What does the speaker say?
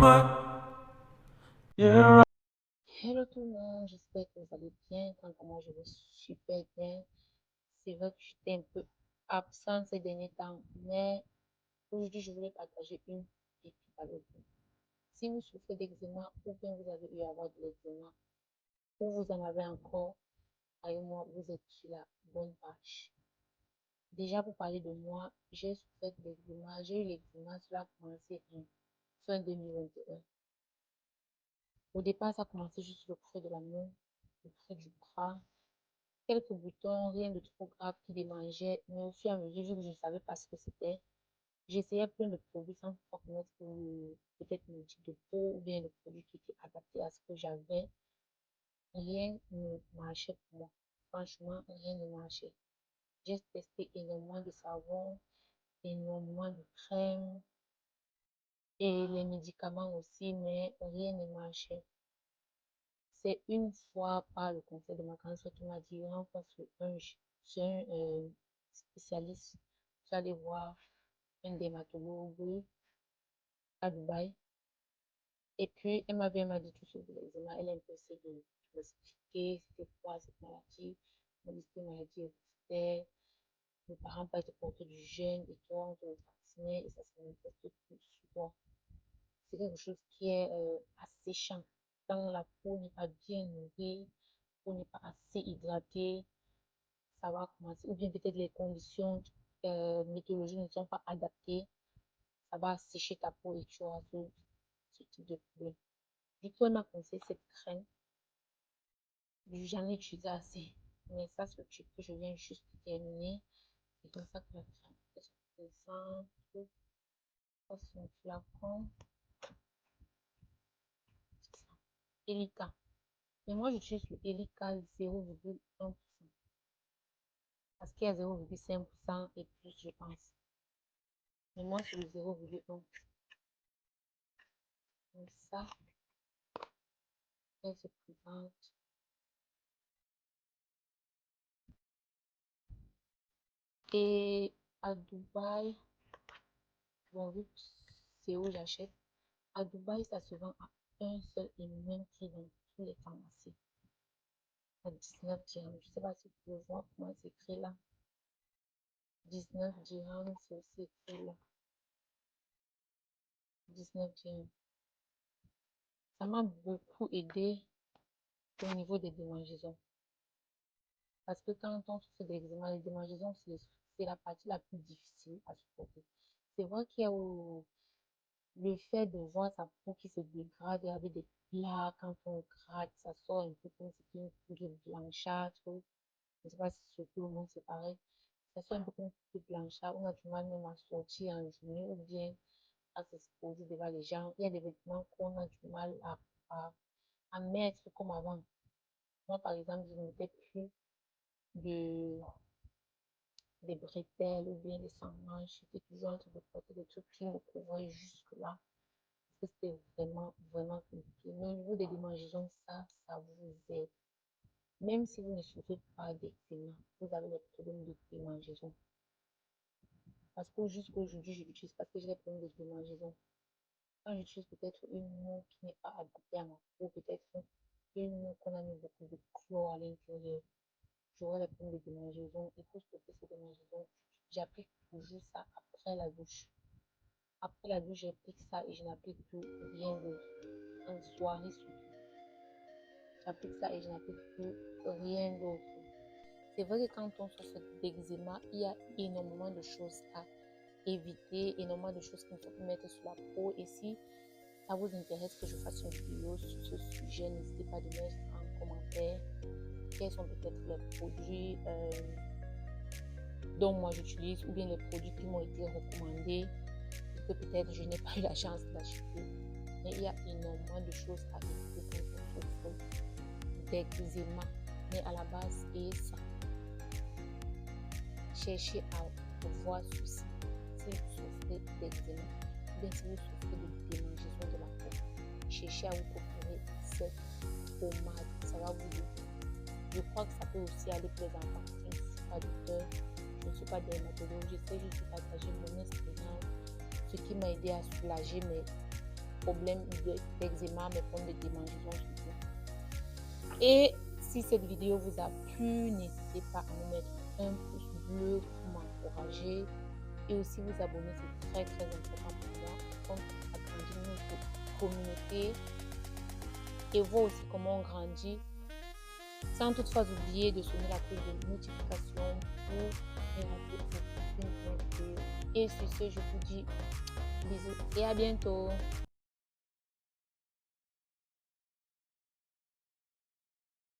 Hello tout le monde, j'espère que vous allez bien. Quant à moi, je vais super bien. C'est vrai que j'étais un peu absente ces derniers temps, mais aujourd'hui, je voulais partager une pépite avec vous. Si vous souffrez d'eczéma ou bien vous avez eu à avoir de l'eczéma ou vous en avez encore, avec moi, vous êtes sur la bonne page. Déjà, pour parler de moi, j'ai souffert de l'eczéma. J'ai eu l'eczéma, cela a commencé en fin 2021. Au départ, ça a commencé juste le creux de la main, le creux du bras, quelques boutons, rien de trop grave qui démangeait, mais au fur et à mesure, vu que je ne savais pas ce que c'était, j'essayais plein de produits sans pouvoir connaître peut-être mon type de peau ou bien le produit qui était adapté à ce que j'avais. Rien ne marchait pour moi. Franchement, rien ne marchait. J'ai testé énormément de savons, énormément de crèmes et les médicaments aussi, mais rien ne marchait. C'est une fois par le conseil de ma grande sœur qui m'a dit, rencontre un spécialiste, tu allais voir un dermatologue à Dubaï. Et puis, elle m'a dit tout sur l'eczéma. Elle a un peu essayé de m'expliquer c'était quoi cette maladie. Elle m'a dit que cette maladie existait. Mes parents pas été portés du gène et toi, on te vaccinait et ça se manifeste plus souvent. C'est quelque chose qui est asséchant. Quand la peau n'est pas bien nourrie, la peau n'est pas assez hydratée, ça va commencer. Ou bien peut-être les conditions météorologiques ne sont pas adaptées, ça va assécher ta peau et tu auras ce type de problème. Du coup, elle m'a conseillé cette crème. J'en ai utilisé assez. Mais ça, c'est le truc que je viens juste de terminer. C'est comme ça que la crème se présente. Ça, c'est un flacon. Elika. Mais moi, j'utilise le Elika 0,1%. Parce qu'il y a 0,5% et plus, je pense. Mais moi, c'est le 0,1%. Comme ça, elle se présente. Et à Dubaï, bon, vu que c'est où j'achète, à Dubaï, ça se vend à un seul et même prix dans tous les pharmacies. À 19 dirhams. Je ne sais pas si vous pouvez voir comment c'est écrit là. 19 dirhams, c'est aussi écrit là. 19 dirhams. Ça m'a beaucoup aidé au niveau des démangeaisons. Parce que quand on fait des examens, les démangeaisons, c'est la partie la plus difficile à supporter. C'est vrai qu'il y a le fait de voir sa peau qui se dégrade avec des plaques, quand on gratte, ça sort un peu comme si c'était une poudre blanchâtre. Je ne sais pas si sur tout le monde c'est pareil. Ça sort un peu comme une poudre blanchâtre. On a du mal même à sortir en journée ou bien à s'exposer devant les gens. Il y a des vêtements qu'on a du mal à, à mettre comme avant. Moi, par exemple, je ne mettais plus de, des bretelles ou bien des sandwichs. J'étais toujours en train de porter des trucs qui me couvraient jusque-là. Parce que c'était vraiment, vraiment compliqué. Mais au niveau des démangeaisons, ça vous aide. Même si vous ne souffrez pas d'eczéma, vous avez des problèmes de démangeaison. Parce que jusqu'à aujourd'hui, je l'utilise parce que j'ai des problèmes de démangeaison. Quand j'utilise peut-être une eau qui n'est pas adaptée à ma peau, peut-être une eau qu'on a mis beaucoup de chlore à l'intérieur, j'aurai des problèmes de démangeaison. Et pour stopper ces démangeaisons, j'applique toujours ça après la douche. Après la douche, j'applique ça et je n'applique plus rien d'autre. En soirée surtout, j'applique ça et je n'applique plus rien d'autre. C'est vrai que quand on souffre d'eczéma, il y a énormément de choses à éviter, énormément de choses qu'il ne faut pas mettre sur la peau. Et si ça vous intéresse que je fasse une vidéo sur ce sujet, n'hésitez pas à mettre en commentaire quels sont peut-être les produits dont moi j'utilise ou bien les produits qui m'ont été recommandés et que peut-être je n'ai pas eu la chance d'acheter. Mais il y a énormément de choses à éviter quand on souffre d'eczéma. Mais à la base, et ça, cherchez à voir ceci. Si vous souffrez d'eczéma, ou bien si vous souffrez de démangeaison de la peau, cherchez à vous procurer cette pommade. Ça va vous aider. Je crois que ça peut aussi aller pour les enfants. Je ne suis pas docteur, je ne suis pas dermatologue. J'essaie juste de partager mon expérience, ce qui m'a aidé à soulager problèmes d'eczéma, mes problèmes de démangeaison surtout. Et si cette vidéo vous a plu, n'hésitez pas à me mettre un pouce bleu pour m'encourager et aussi vous abonner, c'est très très important pour moi, comme agrandir notre communauté et voir aussi comment on grandit, sans toutefois oublier de sonner la cloche de notification pour ne rater aucune vidéo. Et sur ce, je vous dis bisous et à bientôt.